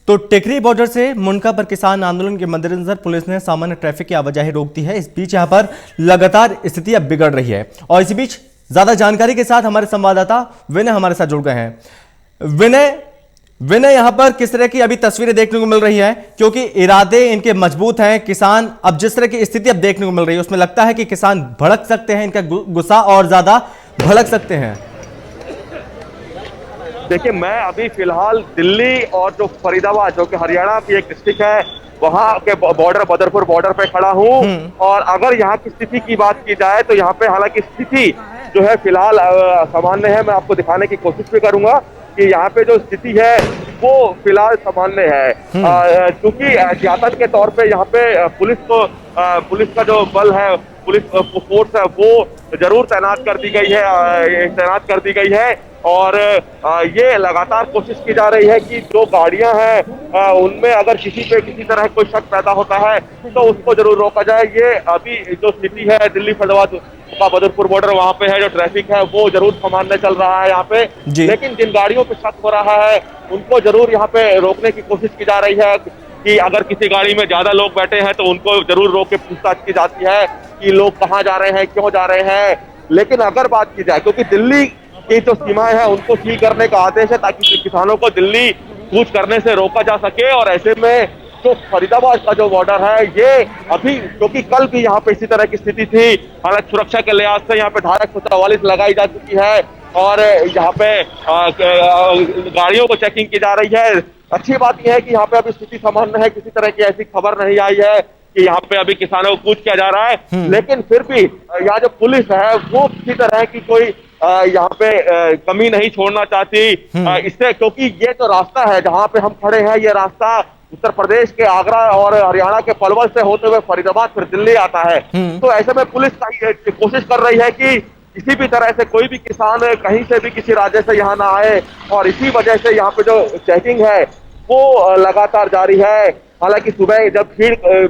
तो टिकरी बॉर्डर से मुंडका पर किसान आंदोलन के मद्देनजर पुलिस ने सामान्य ट्रैफिक की आवाजाही रोक दी है। इस बीच यहां पर लगातार स्थिति अब बिगड़ रही है और इसी बीच ज्यादा जानकारी के साथ हमारे संवाददाता विनय हमारे साथ जुड़ गए हैं। विनय यहां पर किस तरह की अभी तस्वीरें देखने को मिल रही है, क्योंकि इरादे इनके मजबूत हैं। किसान अब जिस तरह की स्थिति अब देखने को मिल रही है उसमें लगता है कि किसान भड़क सकते हैं, इनका गुस्सा और ज्यादा भड़क सकते हैं। देखिए, मैं अभी फिलहाल दिल्ली और जो फरीदाबाद जो कि हरियाणा की एक डिस्ट्रिक्ट है वहां के बॉर्डर बदरपुर बॉर्डर पे खड़ा हूं और अगर यहाँ की स्थिति की बात की जाए तो यहाँ पे हालांकि स्थिति जो है फिलहाल सामान्य है। मैं आपको दिखाने की कोशिश भी करूंगा कि यहाँ पे जो स्थिति है वो फिलहाल सामान्य है, क्योंकि एहतियातन के तौर पे यहाँ पे पुलिस का जो बल है, पुलिस फोर्स है वो जरूर तैनात कर दी गई है और ये लगातार कोशिश की जा रही है कि जो गाड़ियां हैं उनमें अगर किसी तरह कोई शक पैदा होता है तो उसको जरूर रोका जाए। ये अभी जो स्थिति है दिल्ली फरीदाबाद का बदरपुर बॉर्डर वहां पे है, जो ट्रैफिक है वो जरूर सामान्य चल रहा है यहाँ पे, लेकिन जिन गाड़ियों पे शक हो रहा है उनको जरूर यहाँ पे रोकने की कोशिश की जा रही है कि अगर किसी गाड़ी में ज्यादा लोग बैठे हैं तो उनको जरूर रोक के पूछताछ की जाती है कि लोग कहाँ जा रहे हैं, क्यों जा रहे हैं। लेकिन अगर बात की जाए, क्योंकि दिल्ली की जो सीमाएं हैं उनको सील करने का आदेश है ताकि किसानों को दिल्ली कूच करने से रोका जा सके, और ऐसे में जो फरीदाबाद का जो बॉर्डर है ये अभी, क्योंकि कल भी यहाँ पे इसी तरह की स्थिति थी, हालांकि सुरक्षा के लिहाज से यहाँ पे धारा 144 लगाई जा चुकी है और यहाँ पे गाड़ियों को चेकिंग की जा रही है। अच्छी बात यह है कि यहाँ पे अभी स्थिति सामान्य है, किसी तरह की ऐसी खबर नहीं आई है कि यहाँ पे अभी किसानों को कूच किया जा रहा है, लेकिन फिर भी यहाँ जो पुलिस है वो किसी तरह की कोई यहाँ पे कमी नहीं छोड़ना चाहती इससे, क्योंकि ये जो रास्ता है जहाँ पे हम खड़े हैं ये रास्ता उत्तर प्रदेश के आगरा और हरियाणा के पलवल से होते हुए फरीदाबाद फिर दिल्ली आता है। तो ऐसे में पुलिस कोशिश कर रही है कि किसी भी तरह से कोई भी किसान कहीं से भी किसी राज्य से यहाँ ना आए, और इसी वजह से यहाँ पे जो चेकिंग है वो लगातार जारी है। हालांकि सुबह जब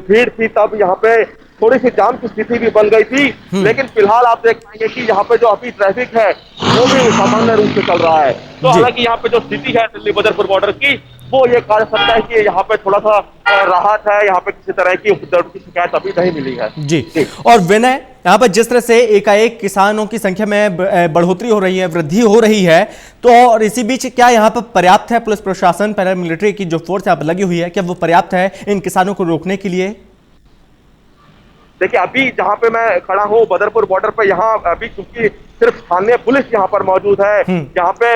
भीड़ थी तब यहाँ पे थोड़ी सी जाम की स्थिति भी बन गई थी, लेकिन फिलहाल आप देख पाएंगे कि यहाँ पे जो अभी ट्रैफिक है वो भी सामान्य रूप से चल रहा है। तो हालांकि यहाँ पे जो स्थिति है दिल्ली बदरपुर बॉर्डर की वो ये कह सकता है कि यहाँ पे थोड़ा सा राहत है, यहाँ पे किसी तरह की उपद्रव की शिकायत अभी नहीं मिली है। जी। और विनय, यहाँ पर जिस तरह से एकाएक किसानों की संख्या में बढ़ोतरी हो रही है, वृद्धि हो रही है, तो और इसी बीच क्या यहाँ पर पर्याप्त है पुलिस प्रशासन, पैरामिलिट्री की जो फोर्स यहाँ पर लगी हुई है, क्या वो पर्याप्त है इन किसानों को रोकने के लिए? देखिए, अभी जहाँ पे मैं खड़ा हूँ बदरपुर बॉर्डर पे, यहाँ अभी क्योंकि सिर्फ स्थानीय पुलिस यहाँ पर मौजूद है, यहाँ पे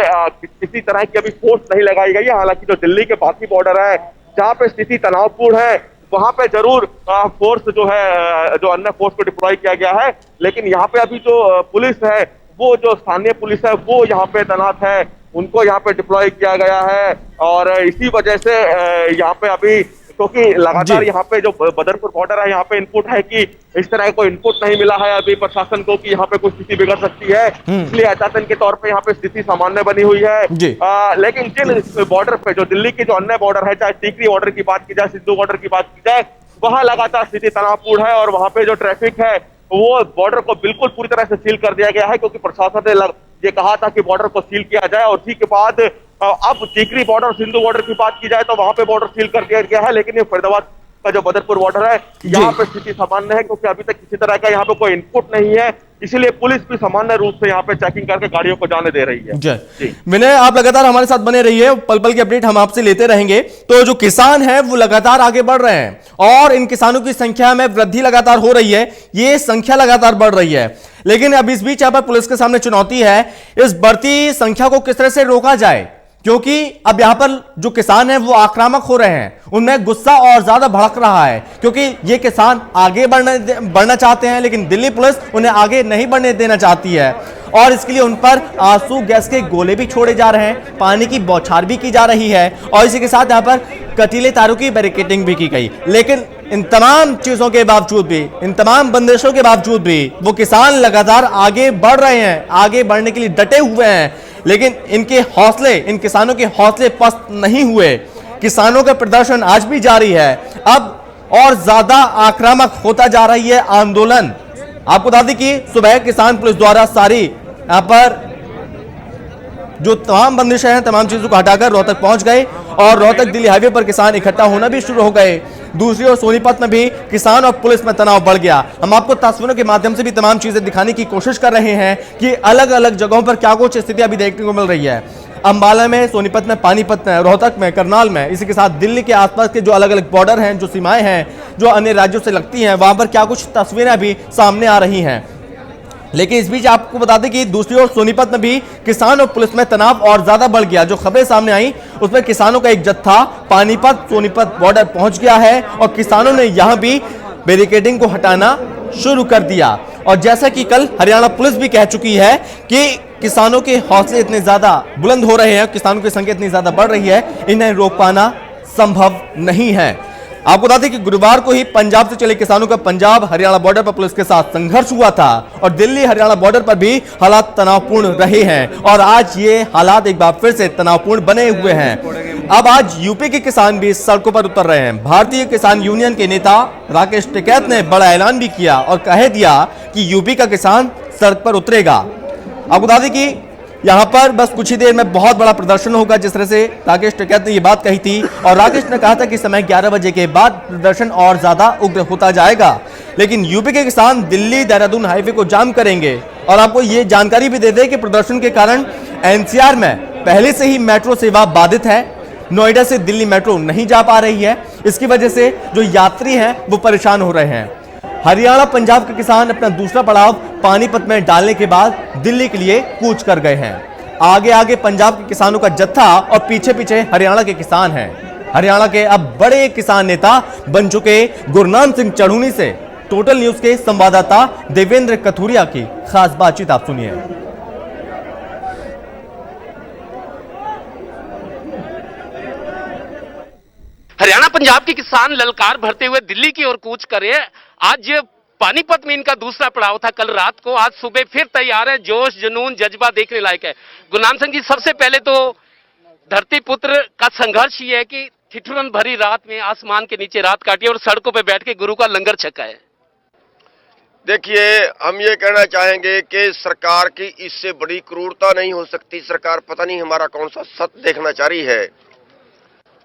किसी तरह की अभी फोर्स नहीं लगाई गई है। हालांकि जो दिल्ली के बाकी बॉर्डर है जहाँ पे स्थिति तनावपूर्ण है वहां पे जरूर फोर्स जो है, जो अन्य फोर्स को डिप्लॉय किया गया है, लेकिन यहाँ पे अभी जो पुलिस है वो जो स्थानीय पुलिस है वो यहाँ पे तैनात है, उनको यहाँ पे डिप्लॉय किया गया है। और इसी वजह से यहाँ पे अभी, क्योंकि लगातार यहाँ पे जो बदरपुर बॉर्डर है यहाँ पे इनपुट है कि इस तरह कोई इनपुट नहीं मिला है अभी प्रशासन को कि यहाँ पे कोई स्थिति बिगड़ सकती है, इसलिए एहतियातन के तौर पे यहाँ पे स्थिति सामान्य बनी हुई है। लेकिन जिन बॉर्डर पे जो दिल्ली के जो अन्य बॉर्डर है, चाहे टीकरी बॉर्डर की बात की जाए, सिद्धू बॉर्डर की बात की जाए, वहाँ लगातार स्थिति तनावपूर्ण है और वहाँ पे जो ट्रैफिक है वो बॉर्डर को बिल्कुल पूरी तरह से सील कर दिया गया है, क्योंकि प्रशासन ने ये कहा था कि बॉर्डर को सील किया जाए, और उसी के बाद अब टीकरी बॉर्डर, सिंधु बॉर्डर की बात की जाए तो वहां पे बॉर्डर सील कर दिया गया है। लेकिन ये फरीदाबाद का जो बदरपुर बॉर्डर है यहाँ पे स्थिति सामान्य है, क्योंकि अभी तक किसी तरह का यहाँ पे कोई इनपुट नहीं है, इसीलिए पुलिस भी सामान्य रूप से यहाँ पे चेकिंग करके गाड़ियों को जाने दे रही है। विनय, आप लगातार हमारे साथ बने रहिए, पल पल की अपडेट हम आपसे लेते रहेंगे। तो जो किसान है वो लगातार आगे बढ़ रहे हैं और इन किसानों की संख्या में वृद्धि लगातार हो रही है, ये संख्या लगातार बढ़ रही है, लेकिन अब इस बीच यहाँ पर पुलिस के सामने चुनौती है इस बढ़ती संख्या को किस तरह से रोका जाए, क्योंकि अब यहां पर जो किसान हैं वो आक्रामक हो रहे हैं, उनमें गुस्सा और ज्यादा भड़क रहा है, क्योंकि ये किसान आगे बढ़ना चाहते हैं लेकिन दिल्ली पुलिस उन्हें आगे नहीं बढ़ने देना चाहती है, और इसके लिए उन पर आंसू गैस के गोले भी छोड़े जा रहे हैं, पानी की बौछार भी की जा रही है, और इसी के साथ यहां पर कटीले तारों की बैरिकेडिंग भी की गई। लेकिन इन तमाम चीजों के बावजूद भी, इन तमाम बंदिशों के बावजूद भी वो किसान लगातार आगे बढ़ रहे हैं, आगे बढ़ने के लिए डटे हुए हैं, लेकिन इनके हौसले, इन किसानों के हौसले पस्त नहीं हुए। किसानों का प्रदर्शन आज भी जारी है, अब और ज्यादा आक्रामक होता जा रही है आंदोलन। आपको बता दें कि सुबह किसान पुलिस द्वारा सारी यहां पर जो तमाम बंदिशें हैं, तमाम चीजों को हटाकर रोहतक पहुंच गए और रोहतक दिल्ली हाईवे पर किसान इकट्ठा होना भी शुरू हो गए। दूसरी ओर सोनीपत में भी किसान और पुलिस में तनाव बढ़ गया। हम आपको तस्वीरों के माध्यम से भी तमाम चीजें दिखाने की कोशिश कर रहे हैं कि अलग अलग जगहों पर क्या कुछ स्थिति अभी देखने को मिल रही है। अंबाला में, सोनीपत में, पानीपत में, रोहतक में, करनाल में, इसी के साथ दिल्ली के आसपास के जो अलग अलग बॉर्डर हैं, जो सीमाएं हैं, जो अन्य राज्यों से लगती हैं, वहां पर क्या कुछ तस्वीरें अभी सामने आ रही हैं। लेकिन इस बीच आपको बता दें कि दूसरी ओर सोनीपत में भी किसान और पुलिस में तनाव और ज्यादा बढ़ गया। जो खबरें सामने आई उसमें किसानों का एक जत्था पानीपत सोनीपत बॉर्डर पहुंच गया है और किसानों ने यहां भी बैरिकेडिंग को हटाना शुरू कर दिया। और जैसा कि कल हरियाणा पुलिस भी कह चुकी है कि किसानों के हौसले इतने ज्यादा बुलंद हो रहे हैं, किसानों की संख्या इतनी ज्यादा बढ़ रही है, इन्हें रोक पाना संभव नहीं है। आपको बता दें कि गुरुवार को ही पंजाब से चले किसानों का पंजाब हरियाणा बॉर्डर पर पुलिस के साथ संघर्ष हुआ था और दिल्ली हरियाणा बॉर्डर पर भी हालात तनावपूर्ण रहे हैं और आज ये हालात एक बार फिर से तनावपूर्ण बने हुए हैं। अब आज यूपी के किसान भी सड़कों पर उतर रहे हैं। भारतीय किसान यूनियन के नेता राकेश टिकैत ने बड़ा ऐलान भी किया और कह दिया कि यूपी का किसान सड़क पर उतरेगा। आपको बता दें कि यहां पर बस कुछ ही देर में बहुत बड़ा प्रदर्शन होगा, जिस तरह से राकेश टिकैत ने यह बात कही थी। और राकेश ने कहा था कि समय 11 बजे के बाद प्रदर्शन और ज्यादा उग्र होता जाएगा। लेकिन यूपी के किसान दिल्ली देहरादून हाईवे को जाम करेंगे। और आपको यह जानकारी भी दे दें कि प्रदर्शन के कारण एनसीआर में पहले से ही मेट्रो सेवा बाधित है। नोएडा से दिल्ली मेट्रो नहीं जा पा रही है। इसकी वजह से जो यात्री हैं वो परेशान हो रहे हैं। हरियाणा पंजाब के किसान अपना दूसरा पड़ाव पानीपत में डालने के बाद दिल्ली के लिए कूच कर गए हैं। आगे आगे पंजाब के किसानों का जत्था और पीछे पीछे हरियाणा के किसान हैं। हरियाणा के अब बड़े किसान नेता बन चुके गुरनाम सिंह चढ़ूनी से टोटल न्यूज के संवाददाता देवेंद्र कथुरिया की खास बातचीत आप सुनिए। हरियाणा पंजाब के किसान ललकार भरते हुए दिल्ली की ओर कूच कर रहे हैं। आज पानीपत में इनका दूसरा पड़ाव था कल रात को। आज सुबह फिर तैयार है। जोश जुनून जज्बा देखने लायक है। गुरनाम सिंह जी, सबसे पहले तो धरती पुत्र का संघर्ष ये है कि ठिठुरन भरी रात में आसमान के नीचे रात काटी और सड़कों पे बैठ के गुरु का लंगर छका है। देखिए, हम ये कहना चाहेंगे कि सरकार की इससे बड़ी क्रूरता नहीं हो सकती। सरकार पता नहीं हमारा कौन सा सत्य देखना चाह रही है।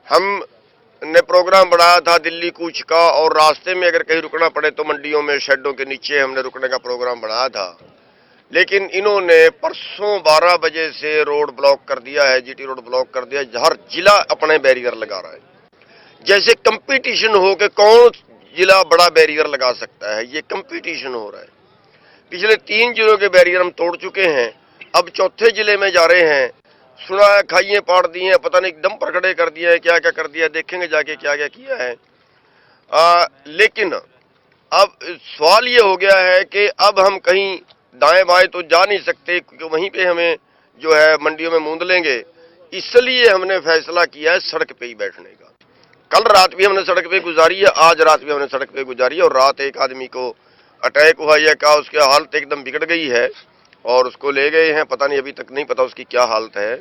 हमने प्रोग्राम बनाया था दिल्ली कूच का और रास्ते में अगर कहीं रुकना पड़े तो मंडियों में शेडों के नीचे हमने रुकने का प्रोग्राम बनाया था। लेकिन इन्होंने परसों 12 बजे से रोड ब्लॉक कर दिया है, जीटी रोड ब्लॉक कर दिया। हर जिला अपने बैरियर लगा रहा है। जैसे कंपटीशन हो कि कौन जिला बड़ा बैरियर लगा सकता है, ये कंपटीशन हो रहा है। पिछले 3 जिलों के बैरियर हम तोड़ चुके हैं, अब चौथे जिले में जा रहे हैं। सुना है खाइए पाड़ दिए हैं, पता नहीं एकदम पर खड़े कर दिया है, क्या क्या कर दिया, देखेंगे जाके क्या क्या किया है। लेकिन अब सवाल ये हो गया है कि अब हम कहीं दाएं बाएं तो जा नहीं सकते, क्योंकि वहीं पे हमें जो है मंडियों में मूंद लेंगे। इसलिए हमने फैसला किया है सड़क पे ही बैठने का। कल रात भी हमने सड़क पे गुजारी है, आज रात भी हमने सड़क पे गुजारी है। और रात एक आदमी को अटैक हुआ या क्या, उसकी हालत एकदम बिगड़ गई है और उसको ले गए हैं। पता नहीं, अभी तक नहीं पता उसकी क्या हालत है।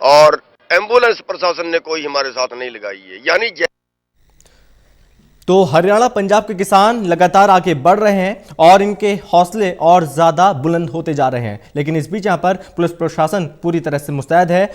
और एम्बुलेंस प्रशासन ने कोई हमारे साथ नहीं लगाई है। यानी तो हरियाणा पंजाब के किसान लगातार आगे बढ़ रहे हैं और इनके हौसले और ज्यादा बुलंद होते जा रहे हैं। लेकिन इस बीच यहां पर पुलिस प्रशासन पूरी तरह से मुस्तैद है